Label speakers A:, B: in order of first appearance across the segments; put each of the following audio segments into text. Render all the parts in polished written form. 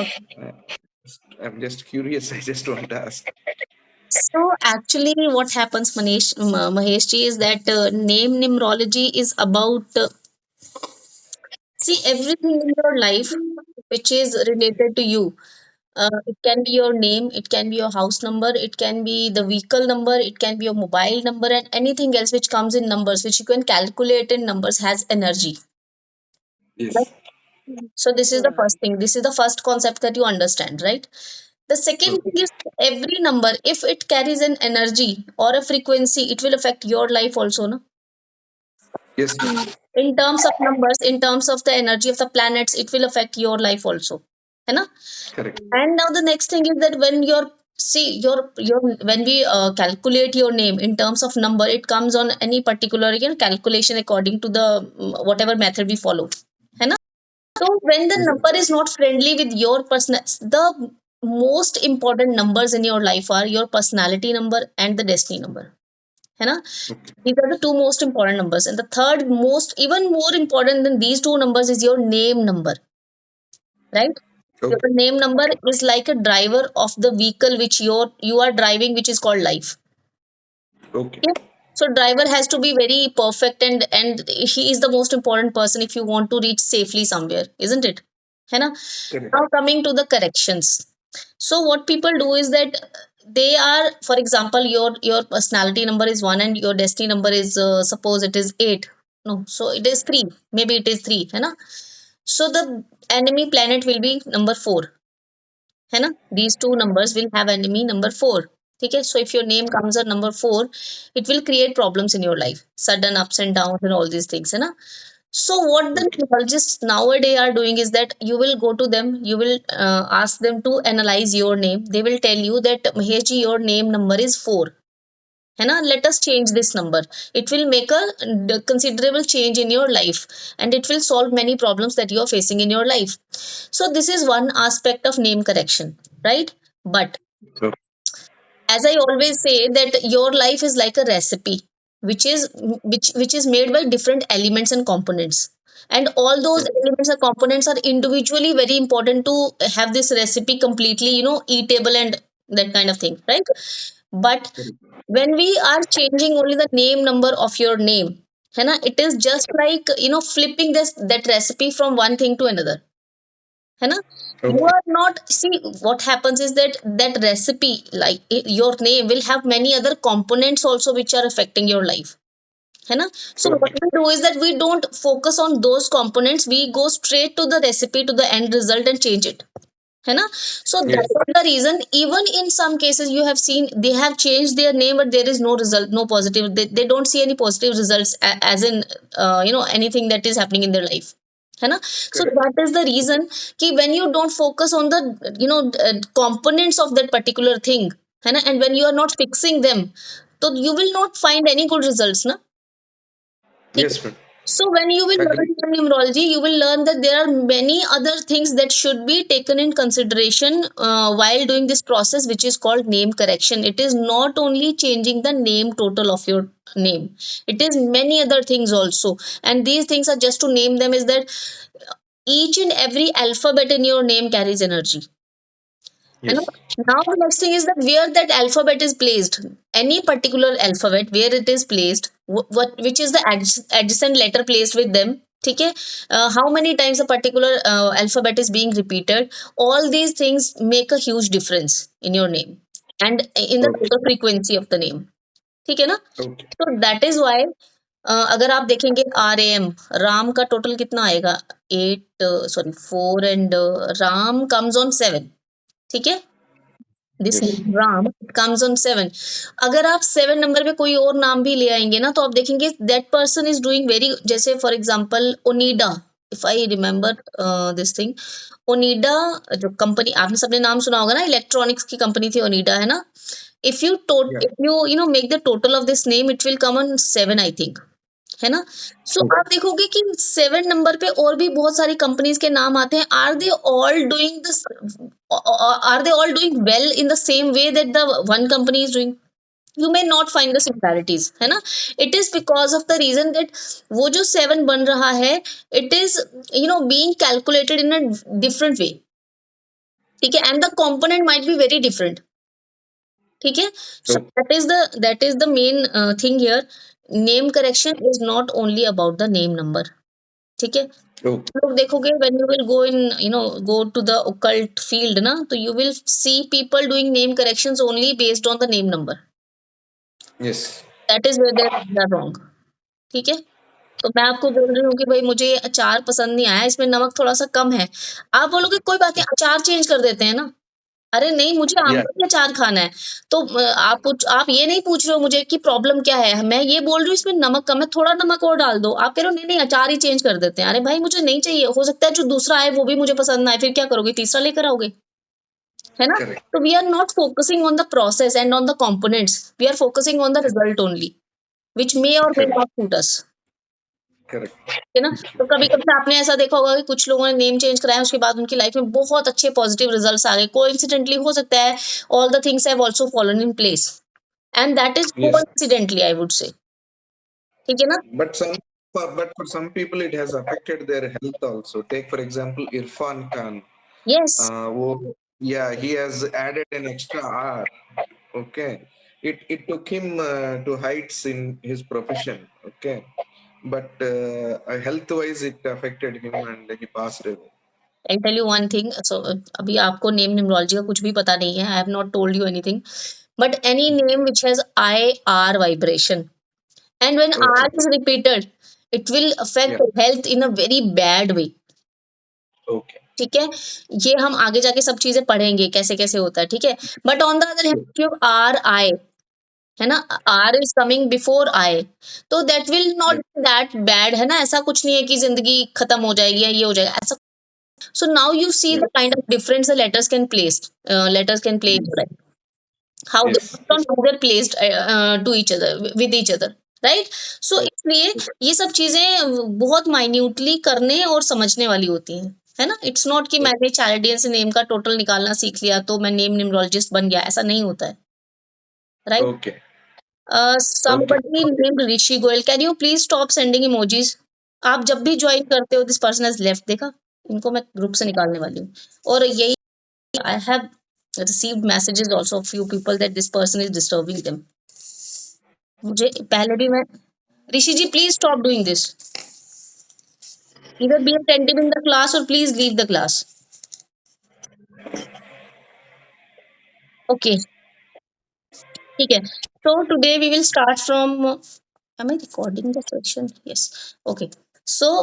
A: Okay.
B: Uh, I'm just curious. I just want to ask.
A: So actually, what happens, Maheshji, is that name numerology is about see everything in your life which is related to you. It can be your name, it can be your house number, it can be the vehicle number, it can be your mobile number, and anything else which comes in numbers, which you can calculate in numbers, has energy. Right?
B: Yes.
A: So this is the first thing. This is the first concept that you understand, right? The second thing
B: Okay.
A: is every number, if it carries an energy or a frequency, it will affect your life also, no?
B: Yes, ma'am.
A: In terms of numbers, in terms of the energy of the planets, it will affect your life also. है ना?
B: Correct.
A: And now the next thing is that when you're see your when we calculate your name in terms of number, it comes on any particular calculation according to the whatever method we follow. है ना? So when the
B: Yes.
A: number is not friendly with your person, the most important numbers in your life are your personality number and the destiny number. है ना?
B: Okay.
A: These are the two most important numbers. And the third most, even more important than these two numbers, is your name number, right? Your
B: Okay.
A: name number is like a driver of the vehicle which you are driving, which is called life.
B: Okay.
A: Yeah. So driver has to be very perfect, and he is the most important person if you want to reach safely somewhere, isn't it? है ना?
B: Correct.
A: Now coming to the corrections. So what people do is that they are, for example, your personality number is 1 and your destiny number is suppose it is 8. No, so it is 3. Maybe it is 3, है ना? So the enemy planet will be number 4. है ना? These two numbers will have enemy number 4. Okay, so if your name comes at number 4, it will create problems in your life, sudden ups and downs and all these things, है ना? So what the
B: Okay.
A: numerologists nowadays are doing is that you will go to them, you will ask them to analyze your name. They will tell you that Maheshji, your name number is 4. है ना? Let us change this number. It will make a considerable change in your life, and it will solve many problems that you are facing in your life. So this is one aspect of name correction, right? But
B: Okay.
A: as I always say that your life is like a recipe which is which is made by different elements and components, and all those
B: Okay.
A: elements and components are individually very important to have this recipe completely eatable and that kind of thing, right? But
B: Correct.
A: when we are changing only the name number of your name, है ना, it is just like flipping this that recipe from one thing to another, है ना? You
B: Okay.
A: are not see what happens is that that recipe, like your name will have many other components also which are affecting your life, है ना? So what
B: Okay.
A: we do is that we don't focus on those components, we go straight to the recipe, to the end result, and change it, है ना? So
B: Yes.
A: that is the reason even in some cases you have seen they have changed their name but there is no result, no positive, they don't see any positive results as in anything that is happening in their life, है ना? So
B: Correct.
A: that is the reason कि when you don't focus on the components of that particular thing, है ना, and when you are not fixing them, so you will not find any good results, na? ठीक है?
B: Yes, ma'am.
A: So when you will learn
B: Agree.
A: numerology, you will learn that there are many other things that should be taken in consideration while doing this process, which is called name correction. It is not only changing the name total of your name, it is many other things also, and these things are just to name them is that each and every alphabet in your name carries energy. And
B: Yes.
A: now the next thing is that where that alphabet is placed, any particular alphabet, where it is placed, what which is the adjacent letter placed with them. ठीक है? How many times a particular alphabet is being repeated? All these things make a huge difference in your name and in the
B: Okay.
A: total frequency of the name. ठीक है ना?
B: Okay.
A: So that is why अगर आप देखेंगे RAM, Ram का total कितना आएगा? 8, sorry, 4, and Ram comes on 7. ठीक है? This
B: Yes.
A: Ram comes on 7. अगर आप 7 नंबर पे कोई और नाम भी ले आएंगे ना, तो आप देखेंगे that person is doing very, जैसे for example Onida, if I remember this thing, Onida जो कंपनी आपने सबने नाम सुना होगा ना, इलेक्ट्रॉनिक्स की कंपनी थी ओनिडा, है ना?
B: Yeah.
A: If you know make the total of this name, it will come on 7, I think, है ना? सो
B: Okay.
A: आप देखोगे कि 7 नंबर पे और भी बहुत सारी कंपनीज के नाम आते हैं. Are they all doing well in the same way that the one company is doing? You may not find the similarities, है ना? It is because of the reason that वो जो 7 बन रहा है, it is being calculated in a different way, ठीक है, and the component might be very different. ठीक है, so
B: Oh,
A: that is the main thing here. Name correction is not only about the name number. ठीक है,
B: oh,
A: लोग देखोगे when you will go in, go to the occult field ना, तो you will see people doing name corrections only based on the name number.
B: yes.
A: That is where they are wrong. ठीक है, तो मैं आपको बोल रही हूँ कि भाई मुझे अचार पसंद नहीं आया, इसमें नमक थोड़ा सा कम है। आप बोलोगे कोई बात नहीं, अचार चेंज कर देते हैं ना। अरे नहीं, मुझे आम
B: Yeah,
A: का ही अचार खाना है। तो आप ये नहीं पूछ रहे हो मुझे कि प्रॉब्लम क्या है, मैं ये बोल रही हूँ इसमें नमक कम है, थोड़ा नमक और डाल दो। आप कह रहे हो नहीं नहीं अचार ही चेंज कर देते हैं। अरे भाई मुझे नहीं चाहिए, हो सकता है जो दूसरा आए वो भी मुझे पसंद ना आए, फिर क्या करोगे, तीसरा लेकर आओगे, है ना?
B: correct,
A: तो we are not focusing on the process and on the components, we are focusing on the result only, which may or may
B: correct,
A: not suit us।
B: correct.
A: है ना? तो कभी-कभी आपने ऐसा देखा होगा कि कुछ लोगों ने नेम चेंज कराया, उसके बाद उनकी लाइफ में बहुत अच्छे पॉजिटिव रिजल्ट्स आ गए। कोइंसिडेंटली हो सकता है all the things have also fallen in place, and that is
B: Yes,
A: coincidentally I would say. ठीक है ना?
B: but for some people it has affected their health also. Take for example Irfan Khan.
A: Yes,
B: Yeah, he has added an extra R. Okay, it took him to heights in his profession. Okay, but health wise it affected him and he passed away.
A: I tell you one thing. So अभी आपको name numerology का कुछ भी पता नहीं है, I have not told you anything, but any name which has I R vibration and when R
B: Okay,
A: is repeated, it will
B: yeah,
A: affect health in a very bad way.
B: okay,
A: ठीक है, ये हम आगे जाके सब चीजें पढ़ेंगे कैसे कैसे होता है। ठीक है, but on the other hand you R I, है ना, R is coming before I, तो that will not
B: yeah,
A: be that bad, है ना? ऐसा कुछ नहीं है कि जिंदगी खत्म हो जाएगी या ये हो जाएगा ऐसा। So now you see
B: yeah,
A: the kind of difference the letters can play, how they
B: yes,
A: on
B: yes,
A: how they're placed to each other, with each other, right? So
B: right,
A: इसलिए ये सब चीजें बहुत माइन्यूटली करने और समझने वाली होती हैं, है ना? इट्स नॉट कि
B: right.
A: मैंने चैरिडियन से नेम का टोटल निकालना सीख लिया तो मैं नेम न्यूमरोलॉजिस्ट बन गया, ऐसा नहीं होता है, right?
B: Okay, okay,
A: somebody
B: okay.
A: named Rishi Goyal, can you please stop sending emojis? आप जब भी ज्वाइन करते हो दिस पर्सन हैज लेफ्ट, देखा? इनको मैं ग्रुप से निकालने वाली हूँ। और यही I have received messages also of few people that this person is disturbing them। मुझे पहले भी मैं, Rishi ji please stop doing this, either be attentive in the class or please leave the class। okay, ठीक है, so today we will start from, am I recording the session? Yes, okay, so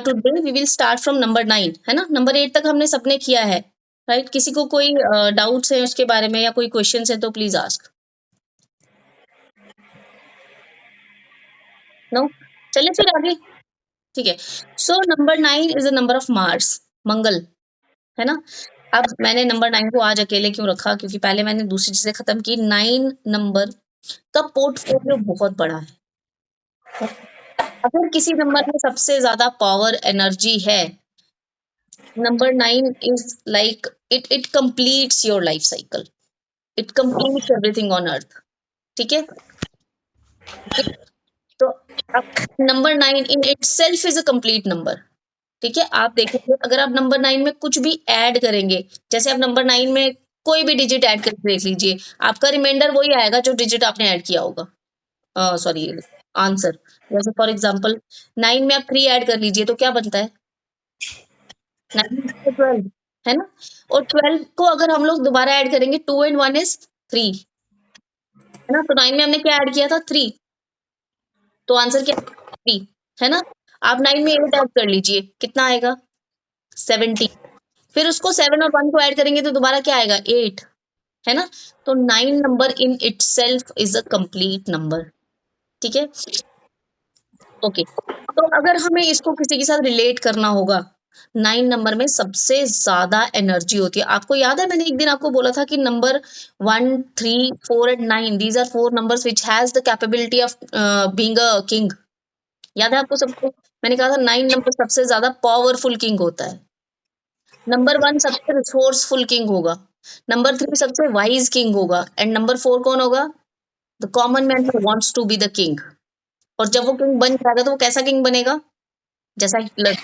A: today we will start from number 9, है ना? Number 8 तक हमने सबने किया है, right? किसी को कोई डाउट्स है उसके बारे में या कोई क्वेश्चन है तो प्लीज आस्क। नो, चले फिर आगे। ठीक है, so number 9 is a number of Mars, Mangal, है ना? अब मैंने नंबर 9 को आज अकेले क्यों रखा? क्योंकि पहले मैंने दूसरी चीज़ें खत्म की। 9 नंबर का पोर्टफोलियो बहुत बड़ा है। अगर किसी नंबर में सबसे ज़्यादा पावर, एनर्जी है, number 9 is like it completes your life cycle. It completes everything on earth. ठीक है? तो अब number 9 in itself is a complete number. ठीक है, आप देखेंगे अगर आप नंबर 9 में कुछ भी ऐड करेंगे, जैसे आप नंबर 9 में कोई भी डिजिट ऐड करके देख लीजिए, आपका रिमाइंडर वही आएगा जो डिजिट आपने ऐड किया होगा। Sorry, answer. जैसे फॉर एग्जांपल 9 में आप 3 ऐड कर लीजिए तो क्या बनता है? 9 से 12, है ना? और 12 को अगर हम लोग दोबारा ऐड करेंगे, 2 एंड 1 इज 3, है ना? तो 9 में हमने क्या ऐड किया था? 3, तो आंसर क्या? 3, है ना? आप 9 में 8 ऐड कर लीजिए, कितना आएगा? 17। फिर उसको 7 और 1 को ऐड करेंगे तो दोबारा क्या आएगा? 8, है ना? तो 9 number in itself is a complete number. ठीक है, ओके। तो अगर हमें इसको किसी के साथ रिलेट करना होगा, 9 नंबर में सबसे ज्यादा एनर्जी होती है। आपको याद है मैंने एक दिन आपको बोला था कि number 1, 3, 4 and 9 these are 4 numbers which has the capability of being a king. याद है आपको सबको? मैंने कहा था 9 नंबर सबसे ज्यादा पावरफुल किंग होता है। नंबर 1 सबसे रिसोर्सफुल किंग होगा, नंबर 3 सबसे वाइज किंग होगा, एंड नंबर 4 कौन होगा? The common man who wants to be the king. और जब वो किंग बन जाएगा तो वो कैसा किंग बनेगा? जैसा हिटलर।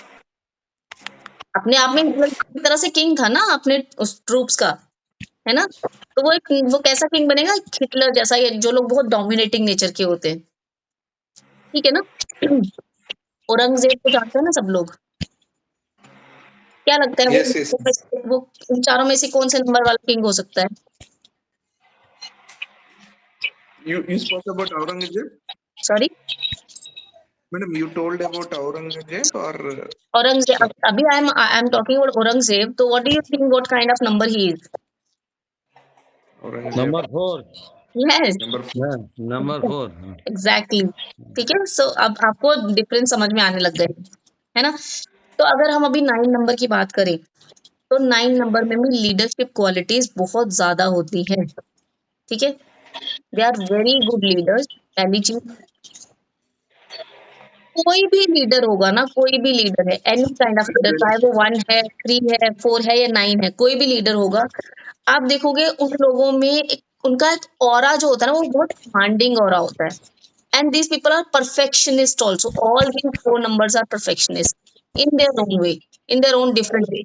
A: अपने आप में हिटलर एक तरह से किंग था ना अपने उस ट्रूप्स का, है ना? तो वो कैसा किंग बनेगा? हिटलर जैसा, ये जो लोग बहुत डोमिनेटिंग नेचर के होते हैं, ठीक है ना? औरंगज़ेब को जानते हैं ना सब लोग। क्या लगता है
B: Yes, yes.
A: वो इन चारों में से कौन से नंबर वाला किंग हो सकता है?
B: You spoke about Aurangzeb?
A: Sorry?
B: Madam, you told about Aurangzeb or
A: Aurangzeb,
B: so,
A: अभी I am talking about Aurangzeb, तो what do you think what kind of number he is?
B: Aurangzeb
C: number 4।
A: Yes,
B: number 4.
C: हाँ, number 4।
A: Exactly, ठीक है? सो अब आपको difference समझ में आने लग गए, है ना? तो अगर हम अभी 9 नंबर की बात करें, तो 9 नंबर में भी लीडरशिप क्वालिटीज़ बहुत ज़्यादा होती हैं, ठीक है? They are very good leaders, पहली चीज़। कोई भी लीडर होगा ना, कोई भी लीडर है, एनी काइंड ऑफ लीडर, चाहे वो 1 है, 3 है, 4 है या 9 है, कोई भी लीडर होगा, आप देखोगे उन लोगों में उनका एक ऑरा जो होता है ना, वो बहुत कमांडिंग ऑरा होता है। And these people are perfectionist also, all these 4 numbers are perfectionist in their own way, in their own different way,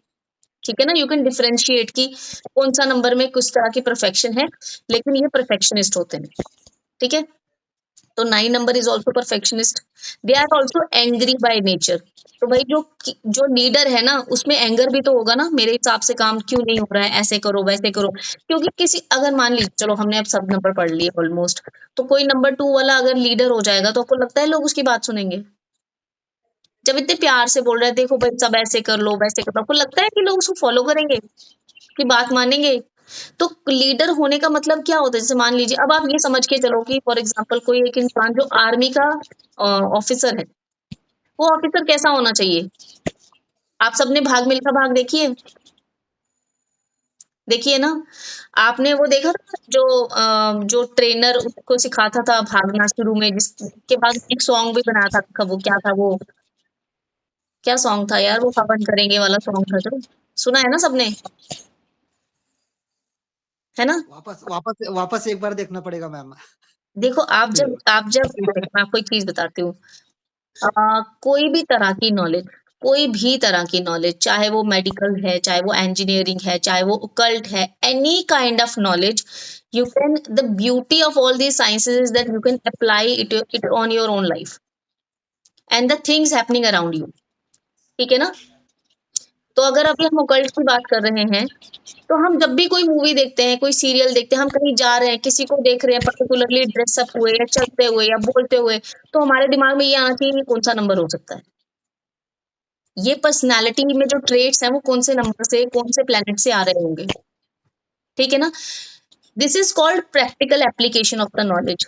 A: ठीक है ना? यू कैन डिफरेंशिएट कि कौन सा नंबर में किस तरह की परफेक्शन है, लेकिन ये परफेक्शनिस्ट होते हैं, ठीक है? तो 9 number is also perfectionist. They are also angry by nature. तो भाई जो लीडर है ना, उसमें एंगर भी तो होगा ना, मेरे हिसाब से काम क्यों नहीं हो रहा है, ऐसे करो वैसे करो। क्योंकि किसी, अगर मान लीजिए, चलो हमने अब सब नंबर पढ़ लिए ऑलमोस्ट, तो कोई नंबर 2 वाला अगर लीडर हो जाएगा, तो आपको लगता है लोग उसकी बात सुनेंगे? जब इतने प्यार से बोल रहे हैं, देखो भाई सब ऐसे कर लो वैसे कर लो, आपको लगता है कि लोग उसको फॉलो करेंगे, की बात मानेंगे? तो लीडर होने का मतलब क्या होता है? जैसे मान लीजिए, अब आप ये समझ के चलो कि फॉर एग्जांपल कोई एक इंसान जो आर्मी का ऑफिसर है, वो ऑफिसर कैसा होना चाहिए? आप सबने भाग मिल्खा भाग देखी है? देखिए ना, आपने वो देखा था जो जो ट्रेनर उसको सिखाता था भागना शुरू में, जिसके बाद एक सॉन्ग भी बनाया था, वो क्या था वो, क्या सॉन्ग था यार, वो हवन करेंगे वाला सॉन्ग था जो, सुना है ना सबने, है ना?
D: वापस वापस वापस एक बार देखना पड़ेगा मैम।
A: देखो, आप जब मैं आपको एक चीज बताती हूँ। कोई भी तरह की नॉलेज, कोई भी तरह की नॉलेज, चाहे वो मेडिकल है, चाहे वो इंजीनियरिंग है, चाहे वो occult है, any kind of knowledge, you can, the beauty of all these sciences is that you can apply it on your own life and the things happening around you, ठीक है ना? तो अगर अभी हम occult की बात कर रहे हैं, तो हम जब भी कोई मूवी देखते हैं, कोई सीरियल देखते हैं, हम कहीं जा रहे हैं, किसी को देख रहे हैं पर्टिकुलरली ड्रेसअप हुए या चलते हुए या बोलते हुए, तो हमारे दिमाग में ये आना चाहिए कि कौन सा नंबर हो सकता है। ये पर्सनैलिटी में जो ट्रेट्स हैं, वो कौन से नंबर से, कौन से प्लैनेट से आ रहे होंगे, ठीक है ना? This is called practical application of the knowledge.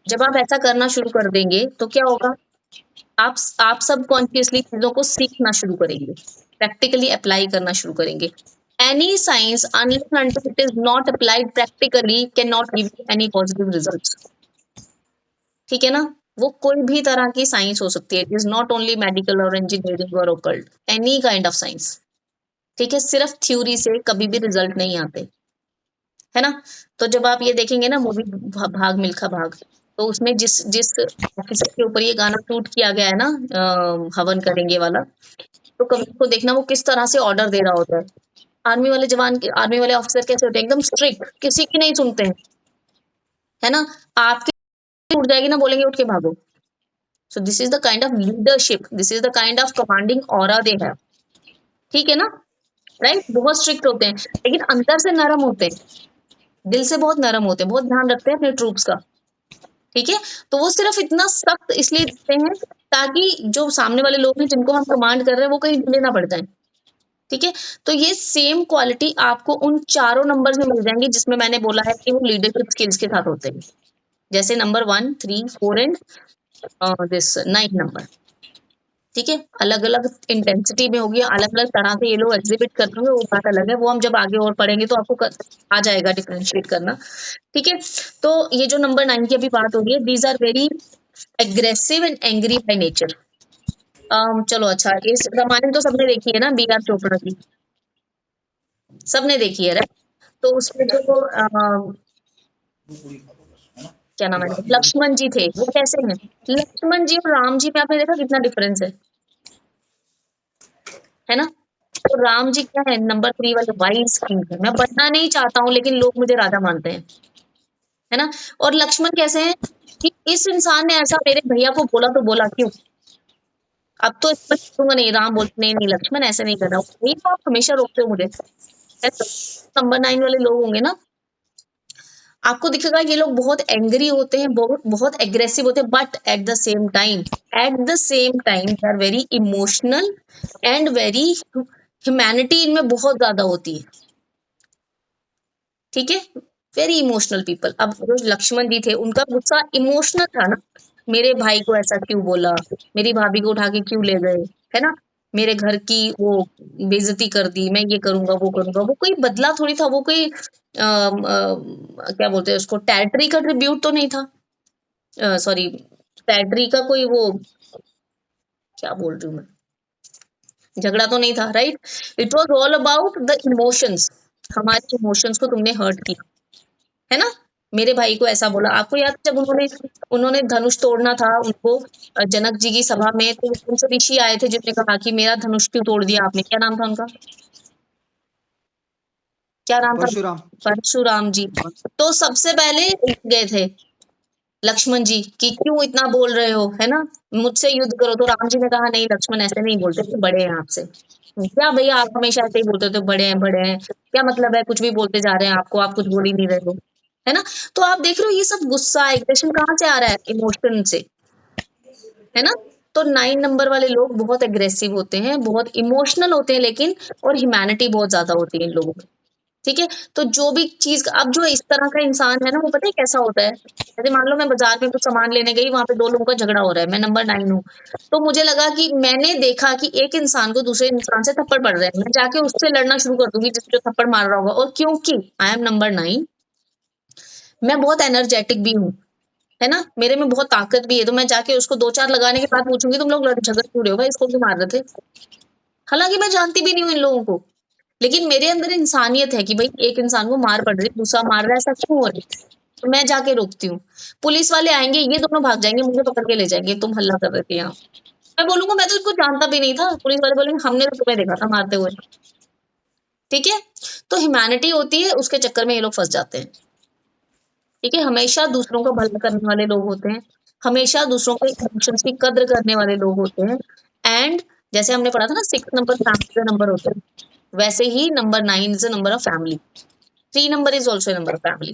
A: जब आप ऐसा करना शुरू कर देंगे, तो क्या होगा? आप सब कॉन्शियसली चीजों को सीखना शुरू करेंगे, प्रैक्टिकली अप्लाई करना शुरू करेंगे। Any science unless until it is not applied practically cannot give you any positive results, ठीक है ना? वो कोई भी तरह की साइंस हो सकती है, it is not only medical और इंजीनियरिंग और occult, any kind of science, ठीक है? सिर्फ थ्योरी से कभी भी रिजल्ट नहीं आते, है ना? तो जब आप ये देखेंगे ना मूवी भाग मिल्खा भाग, तो उसमें जिस जिस ऑफिसर के ऊपर ये गाना शूट किया गया है ना, हवन करेंगे वाला, तो कभी उसको देखना वो किस तरह से ऑर्डर दे रहा होता है। आर्मी वाले जवान, आर्मी वाले ऑफिसर कैसे होते हैं? एकदम स्ट्रिक्ट, किसी की नहीं सुनते हैं, है ना? आपकी उठ जाएगी ना, बोलेंगे उठ के भागो। So this is the kind of leadership, this is the kind of commanding aura they have, ठीक है ना? राइट, बहुत स्ट्रिक्ट होते हैं, लेकिन अंदर से नरम होते हैं, दिल से बहुत नरम होते हैं, बहुत ध्यान रखते हैं अपने ट्रूप्स का, ठीक है? तो वो सिर्फ इतना सख्त इसलिए दिखते हैं, ताकि जो सामने वाले लोग हैं जिनको हम कमांड कर रहे हैं, वो कहीं ढीले ना पड़ जाए, ठीक है? तो ये सेम क्वालिटी आपको उन चारों नंबर्स में मिल जाएंगी, जिसमें मैंने बोला है कि वो लीडरशिप स्किल्स के साथ होते हैं, जैसे नंबर 1, 3, 4 एंड दिस 9 नंबर, ठीक है? अलग अलग इंटेंसिटी में होगी, अलग अलग तरह से ये लोग एग्जिबिट करते होंगे, वो बात अलग है, वो हम जब आगे और पढ़ेंगे तो आपको आ जाएगा डिफरेंशिएट करना, ठीक है? तो ये जो नंबर 9 की अभी बात हो रही है, these are very aggressive and angry by nature. चलो अच्छा, इस रामायण तो सबने देखी है ना, बी आर चोपड़ा की, सबने देखी है, राइट? तो उसमें जो क्या नाम है, लक्ष्मण जी थे, वो कैसे हैं? लक्ष्मण जी और राम जी में आपने देखा कितना डिफरेंस है ना? तो राम जी क्या है, नंबर 3 वाले वाइज किंग है। मैं बनना नहीं चाहता हूँ लेकिन लोग मुझे राजा मानते हैं, है ना? और लक्ष्मण कैसे हैं कि इस इंसान ने ऐसा मेरे भैया को बोला तो बोला क्यों? अब तो इसमें दूंगा नहीं। राम बोलते नहीं नहीं लक्ष्मण ऐसे नहीं करना। नहीं तो आप हमेशा रोकते हो मुझे। नंबर 9 वाले लोग होंगे ना, आपको दिखेगा ये लोग बहुत एंग्री होते हैं, बहुत बहुत एग्रेसिव होते हैं, but at the same time they are very emotional and very humanity इनमें बहुत ज्यादा होती है। ठीक है, वेरी इमोशनल पीपल। अब जो लक्ष्मण जी थे उनका गुस्सा इमोशनल था ना, मेरे भाई को ऐसा क्यों बोला, मेरी भाभी को उठा के क्यों ले गए, है ना, मेरे घर की वो बेइज्जती कर दी, मैं ये करूंगा वो करूंगा। वो कोई बदला थोड़ी था, वो कोई क्या बोलते हैं उसको, टेरिटरी का ट्रिब्यूट तो नहीं था, सॉरी, टेरिटरी का कोई वो, क्या बोल रही हूँ मैं, झगड़ा तो नहीं था, right? It was all about the emotions. हमारे इमोशंस को तुमने हर्ट किया, है ना? मेरे भाई को ऐसा बोला। आपको याद है जब उन्होंने उन्होंने धनुष तोड़ना था उनको, जनक जी की सभा में, तो उनसे ऋषि आए थे जिन्होंने कहा कि मेरा धनुष क्यों तोड़ दिया आपने? क्या नाम था उनका? क्या नाम था?
D: परशुराम।
A: परशुराम जी। तो सबसे पहले गए थे लक्ष्मण जी कि क्यों इतना बोल रहे हो, है ना, मुझसे युद्ध करो। तो राम जी ने कहा नहीं लक्ष्मण ऐसे नहीं बोलते, तो बड़े हैं आपसे। क्या भैया आप हमेशा ऐसे ही बोलते हो, तो बड़े हैं बड़े हैं, क्या मतलब है कुछ भी बोलते जा रहे हैं, आपको आप कुछ बोल ही नहीं रहे हो, है ना? तो आप देख रहे हो ये सब गुस्सा एग्रेशन कहाँ से आ रहा है? इमोशन से, है ना? तो 9 नंबर वाले लोग बहुत एग्रेसिव होते हैं, बहुत इमोशनल होते हैं, लेकिन और ह्यूमैनिटी बहुत ज्यादा होती है इन लोगों में। ठीक है, तो जो भी चीज, अब जो इस तरह का इंसान है ना, वो पता है कैसा होता है? जैसे मान लो मैं बाजार में कुछ सामान लेने गई, वहां पे 2 लोगों का झगड़ा हो रहा है, मैं नंबर 9 हूँ, तो मुझे लगा कि मैंने देखा कि एक इंसान को दूसरे इंसान से थप्पड़ पड़ रहा है, मैं जाके उससे लड़ना शुरू कर दूंगी जिस जो थप्पड़ मार रहा होगा। और क्योंकि आई एम नंबर 9, मैं बहुत एनर्जेटिक भी हूँ, है ना, मेरे में बहुत ताकत भी है, तो मैं जाके उसको 2-4 लगाने के बाद पूछूंगी तुम लोग झगड़ क्यों रहे हो भाई, इसको क्यों मार रहे थे? हालांकि मैं जानती भी नहीं हूँ इन लोगों को, लेकिन मेरे अंदर इंसानियत है कि भाई एक इंसान को मार पड़ रही है, दूसरा मार रहा है, ऐसा क्यों हो रहा है? तो मैं जाके रोकती हूँ। पुलिस वाले आएंगे, ये दोनों भाग जाएंगे, मुझे पकड़ के ले जाएंगे, तुम हल्ला कर रहे थे यहाँ। मैं बोलूंगा मैं तो इनको जानता भी नहीं था। पुलिस वाले बोलेंगे हमने तो तुम्हें देखा था मारते हुए। ठीक है, तो ह्यूमैनिटी होती है, उसके चक्कर में ये लोग फंस जाते हैं। ठीक है, हमेशा दूसरों का भला करने वाले लोग होते हैं, हमेशा दूसरों के इमोशंस की कद्र करने वाले लोग होते हैं। एंड जैसे हमने पढ़ा था ना, 6 नंबर फैमिली का नंबर होता है, वैसे ही number 9 is a number of family. 3 number is also number of family.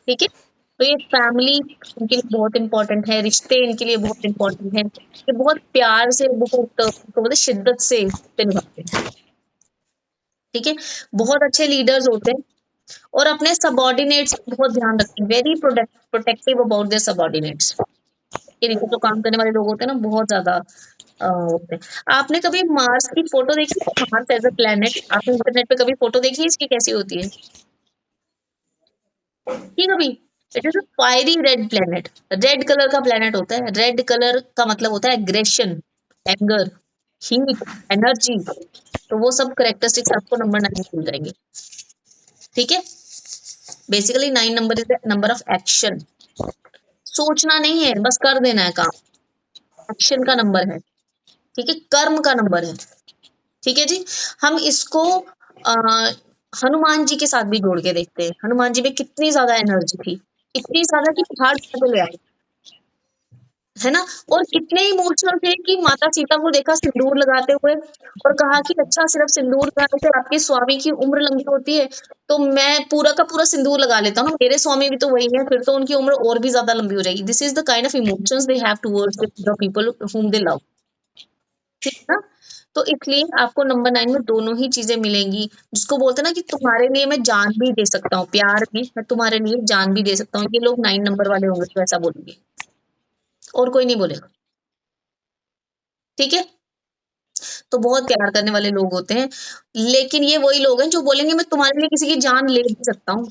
A: ठीक है, तो ये फैमिली इनके लिए बहुत इंपॉर्टेंट है, रिश्ते इनके लिए बहुत इंपॉर्टेंट है, ये बहुत प्यार से, बहुत बोलते शिद्दत से रिश्ते निभाते हैं। ठीक है, बहुत अच्छे लीडर्स होते हैं और अपने सबॉर्डिनेट्स का बहुत ध्यान रखते हैं, very protective about their subordinates. ये नीचे जो काम करने वाले लोग होते हैं ना, बहुत ज्यादा होते हैं। आपने कभी मार्स की फोटो देखी है? मार्स एज अ प्लेनेट आपने इंटरनेट पे कभी फोटो देखी है इसकी, कैसी होती है? ठीक है, कभी? It is a fiery red planet. Red colour का प्लेनेट होता है। रेड कलर का मतलब होता है एग्रेशन, एंगर, हीट, एनर्जी। तो वो सब करेक्टरिस्टिक्स आपको नंबर 9 में मिल जाएंगे। ठीक है, basically 9 number is number of action. सोचना नहीं है, बस कर देना है काम। एक्शन का नंबर है। ठीक है, कर्म का नंबर है। ठीक है जी, हम इसको आ, हनुमान जी के साथ भी जोड़ के देखते हैं। हनुमान जी में कितनी ज्यादा एनर्जी थी, इतनी ज्यादा कि पहाड़ टूट गया, है ना? और कितने इमोशनल थे कि माता सीता को देखा सिंदूर लगाते हुए और कहा कि अच्छा सिर्फ सिंदूर लगाने से आपके स्वामी की उम्र लंबी होती है, तो मैं पूरा का पूरा सिंदूर लगा लेता हूँ, मेरे स्वामी भी तो वही है, फिर तो उनकी उम्र और भी ज्यादा लंबी हो जाएगी। This is the kind of emotions they have towards the people whom they love। ठीक है ना? तो इसलिए आपको नंबर 9 में दोनों ही चीजें मिलेंगी, जिसको बोलते हैं ना कि तुम्हारे लिए मैं जान भी दे सकता हूँ, प्यार में मैं तुम्हारे लिए जान भी दे सकता हूँ। ये लोग 9 नंबर वाले होंगे तो ऐसा बोलेंगे, और कोई नहीं बोलेगा। ठीक है, तो बहुत प्यार करने वाले लोग होते हैं, लेकिन ये वही लोग हैं जो बोलेंगे मैं तुम्हारे लिए किसी की जान ले भी सकता हूँ।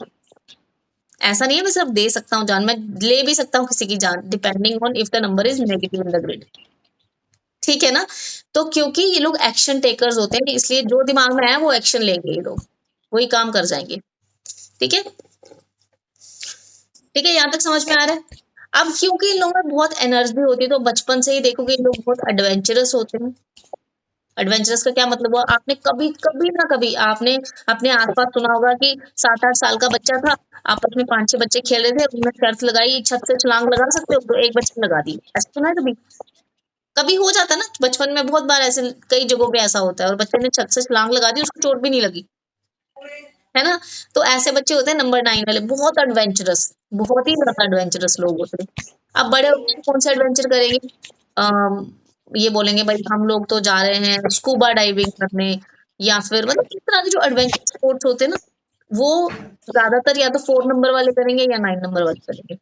A: ऐसा नहीं है मैं सिर्फ दे सकता हूँ जान, मैं ले भी सकता हूँ किसी की जान, depending on if the number is negative in the grid. ठीक है ना? तो क्योंकि ये लोग एक्शन टेकर्स होते हैं, इसलिए जो दिमाग में है वो एक्शन लेंगे, ये लोग वही काम कर जाएंगे। ठीक है, ठीक है, यहाँ तक समझ में आ रहा है? अब क्योंकि इन लोगों में बहुत एनर्जी होती है, तो बचपन से ही देखोगे ये लोग बहुत एडवेंचरस होते हैं, एडवेंचरस का क्या मतलब हुआ, आपने कभी कभी ना कभी आपने अपने आसपास सुना होगा कि 7-8 साल का बच्चा था, आपस में 5-6 बच्चे खेल रहे थे, उन्होंने शर्त लगाई छत से छलांग लगा सकते हो, तो एक बच्चे ने लगा दी। ऐसा सुना है कभी? कभी हो जाता है ना बचपन में, बहुत बार ऐसे कई जगहों पे ऐसा होता है, और बच्चे ने छत से छलांग लगा दी, उसको चोट भी नहीं लगी, है ना? तो ऐसे बच्चे होते हैं नंबर 9 वाले, बहुत एडवेंचरस, बहुत ही ज्यादा एडवेंचरस लोग होते हैं। अब बड़े होकर कौन सा एडवेंचर करेंगे? अम, ये बोलेंगे भाई हम लोग तो जा रहे हैं स्कूबा डाइविंग करने, या फिर मतलब इस तरह के जो एडवेंचर स्पोर्ट्स होते हैं ना, वो ज्यादातर या तो 4 नंबर वाले करेंगे या 9 नंबर वाले करेंगे।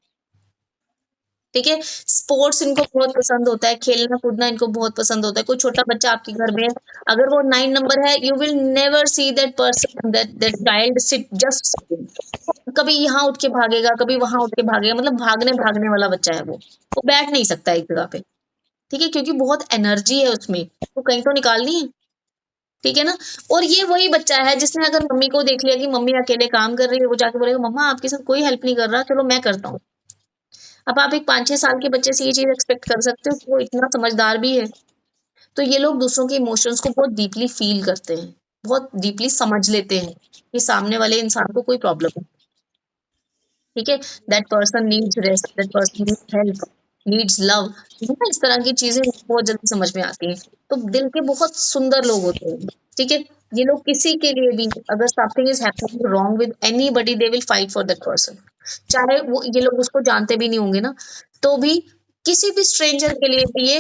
A: ठीक है, स्पोर्ट्स इनको बहुत पसंद होता है, खेलना कूदना इनको बहुत पसंद होता है। कोई छोटा बच्चा आपके घर में है, अगर वो 9 नंबर है, you will never see that person, that child sit just sitting. कभी यहाँ उठ के भागेगा, कभी वहां उठ के भागेगा, मतलब भागने भागने वाला बच्चा है वो बैठ नहीं सकता एक जगह पे। ठीक है, क्योंकि बहुत एनर्जी है उसमें, तो कहीं तो निकालनी है। ठीक है ना? और ये वही बच्चा है जिसने अगर मम्मी को देख लिया कि मम्मी अकेले काम कर रही है, वो जाके बोलेगा मम्मा आपके साथ कोई हेल्प नहीं कर रहा, चलो मैं करता हूँ। अब आप एक 5-6 साल के बच्चे से ये चीज एक्सपेक्ट कर सकते हो कि वो इतना समझदार भी है? तो ये लोग दूसरों के इमोशंस को बहुत डीपली फील करते हैं, बहुत डीपली समझ लेते हैं कि सामने वाले इंसान को कोई प्रॉब्लम है। ठीक है, that person needs rest, that person needs help, needs love, इस तरह की चीजें बहुत जल्दी समझ में आती हैं। तो दिल के बहुत सुंदर लोग होते हैं। ठीक है, ये लोग किसी के लिए भी, अगर something is happening wrong with anybody, they will fight for that person. चाहे वो ये लोग उसको जानते भी नहीं होंगे ना, तो भी किसी भी स्ट्रेंजर के लिए भी ये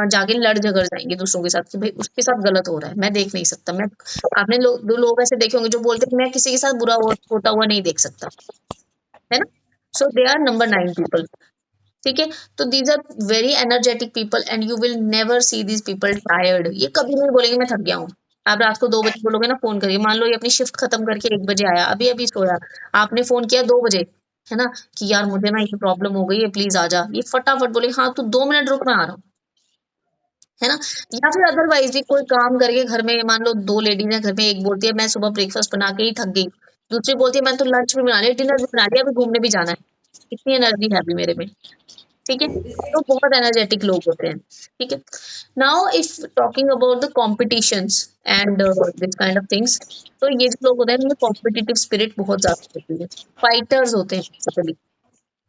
A: जाके लड़ झगड़ जाएंगे दूसरों के साथ कि भाई उसके साथ गलत हो रहा है, मैं देख नहीं सकता। मैं, आपने दो लोग ऐसे देखे होंगे जो बोलते हैं मैं किसी के साथ बुरा होता हुआ नहीं देख सकता, है ना? So they are number 9 people. ठीक है, तो these are very energetic people and you will never see these people tired. ये कभी नहीं बोलेंगे मैं थक गया हूँ। आप रात को 2 बजे बोलोगे ना फोन करिए, मान लो ये अपनी शिफ्ट खत्म करके 1 बजे आया, अभी अभी सोया, आपने फोन किया 2 बजे, है ना, कि यार मुझे ना ये प्रॉब्लम हो गई है, प्लीज आ जा, ये फटाफट बोले हाँ तू 2 मिनट रुक, मैं आ रहा हूँ, है ना? या फिर अदरवाइज भी कोई काम करके घर में, मान लो 2 लेडीज है घर में, एक बोलती है मैं सुबह ब्रेकफास्ट बना के ही थक गई, दूसरी बोलती है मैं तो लंच भी बना लिया, डिनर भी बना लिया, अभी घूमने भी जाना है, इतनी एनर्जी है अभी मेरे में। ठीक है, तो बहुत एनर्जेटिक लोग होते हैं। ठीक है, now if talking about the competitions and this kind of things, तो ये जो लोग होते हैं इनमें कॉम्पिटिटिव स्पिरिट बहुत ज्यादा होती है, फाइटर्स होते हैं बेसिकली।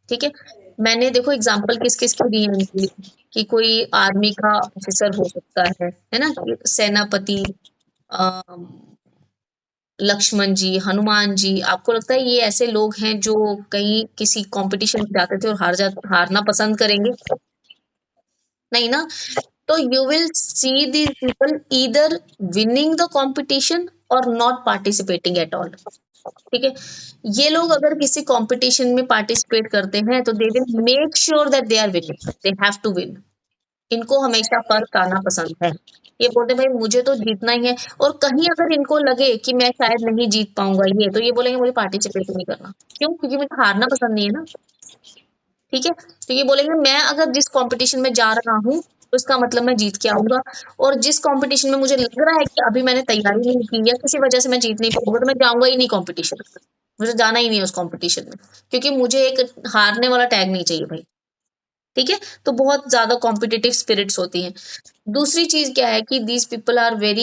A: ठीक है, मैंने देखो एग्जांपल किस किस की दी है इनकी, कि कोई आर्मी का ऑफिसर हो सकता है ना, कि सेनापति, अम, लक्ष्मण जी, हनुमान जी, आपको लगता है ये ऐसे लोग हैं जो कहीं किसी कंपटीशन में जाते थे और हारना पसंद करेंगे? नहीं ना। तो you will C these people either winning the competition और नॉट पार्टिसिपेटिंग एट ऑल। ठीक है, ये लोग अगर किसी कंपटीशन में पार्टिसिपेट करते हैं तो they will make sure that they are winning, they have to win. इनको हमेशा फर्स्ट आना पसंद है। ये बोलते हैं भाई मुझे तो जीतना ही है, और कहीं अगर इनको लगे कि मैं शायद नहीं जीत पाऊंगा ये, तो ये बोलेंगे मुझे पार्टिसिपेट नहीं करना। क्यों? क्योंकि मुझे हारना पसंद नहीं है ना। ठीक है, तो ये बोलेंगे मैं अगर जिस कंपटीशन में जा रहा हूँ तो इसका मतलब मैं जीत के आऊंगा, और जिस कंपटीशन में मुझे लग रहा है कि अभी मैंने तैयारी नहीं की या किसी वजह से मैं जीत नहीं पाऊंगा, तो मैं जाऊंगा ही नहीं कंपटीशन में, मुझे जाना ही नहीं है उस कंपटीशन में, क्योंकि मुझे एक हारने वाला टैग नहीं चाहिए भाई। ठीक है, तो बहुत ज्यादा कॉम्पिटिटिव स्पिरिट्स होती हैं। दूसरी चीज क्या है कि दीज पीपल आर वेरी